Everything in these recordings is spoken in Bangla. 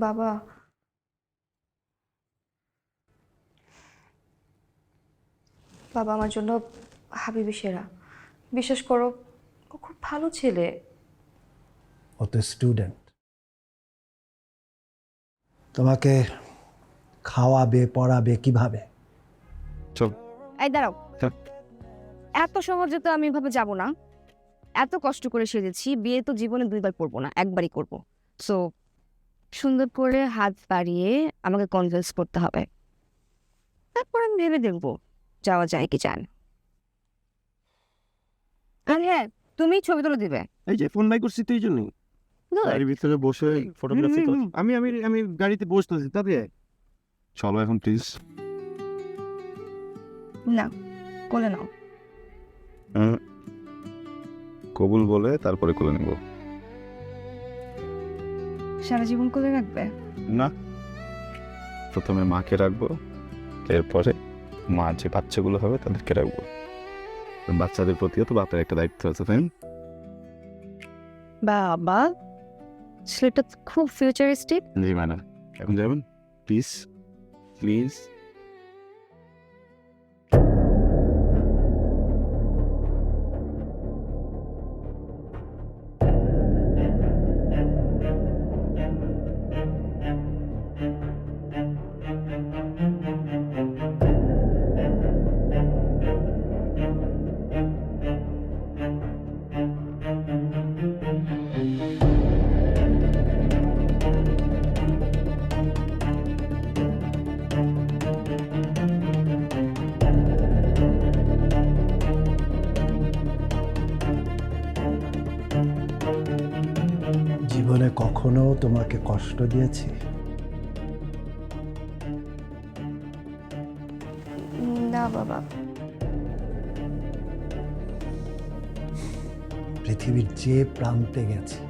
বাবা, বাবা আমার জন্য হাবিবি সেরা। বিশ্বাস করো, ও খুব ভালো ছেলে। ও তো স্টুডেন্ট, তোমাকে খাওয়াবে পড়াবে কিভাবে? চল। এই দাঁড়াও, চল। এত সহজে তো আমি এভাবে যাব না। এত কষ্ট করে সেজেছি, বিয়ে তো জীবনে 2বার করবো না, একবারই করব। সো সুন্দর করে হাত বাড়িয়ে আমাকে কনভিন্স করতে হবে, তারপর আমি ভেবে দেখবো যাওয়া যায় কি চান। আর হ্যাঁ, তুমি ছবি তুলে দিবে। এই যে ফোন বাই করছি তুই জন্য Good. গাড়ির ভিতরে বসে ফটোগ্রাফি কর। আমি আমি আমি গাড়িতে বসতেছি তবে চলো এখন প্লিজ। না, কোলে নাও। কবুল বলে তারপরে কোলে নেব। সারা জীবন কোলে রাখবে? না, প্রথমে মাকে রাখবো, এরপরে মা যে বাচ্চাগুলো হবে তাদেরকে রাখবো। বাচ্চাদের প্রতিও তো বাপের একটা দায়িত্ব আছে, তাই না? বাবা, ছেলেটা খুব ফিউচারিস্টিক। জি ম্যাডাম, এখন যাবেন প্লিজ প্লিজ। জীবনে কখনো তোমাকে কষ্ট দিয়েছি? না বাবা। পৃথিবীর যে প্রান্তে গেছি,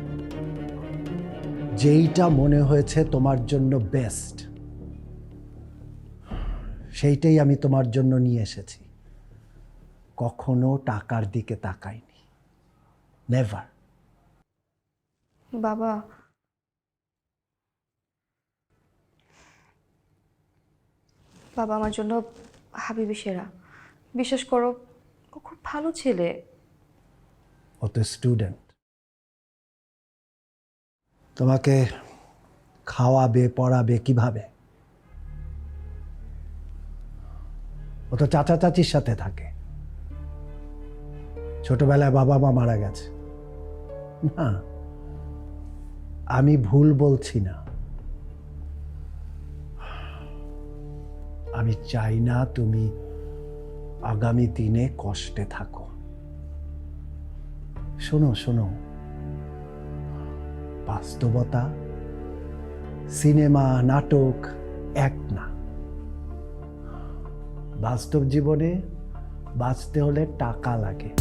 যেইটা মনে হয়েছে তোমার জন্য বেস্ট, সেইটাই আমি তোমার জন্য নিয়ে এসেছি। কখনো টাকার দিকে তাকাইনি, নেভার। বাবা, বাবা আমার জন্য হাবিবি সেরা। বিশ্বাস করো, ও খুব ভালো ছেলে। ও তো স্টুডেন্ট, তোমাকে খাওয়াবে পড়াবে কিভাবে? ও তো চাচা চাচির সাথে থাকে। ছোটবেলায় বাবা মা মারা গেছে। না, আমি ভুল বলছি না। আমি চাই না তুমি আগামী দিনে কষ্টে থাকো। শোনো শোনো, বাস্তবতা, সিনেমা, নাটক এক না। বাস্তব জীবনে বাঁচতে হলে টাকা লাগে।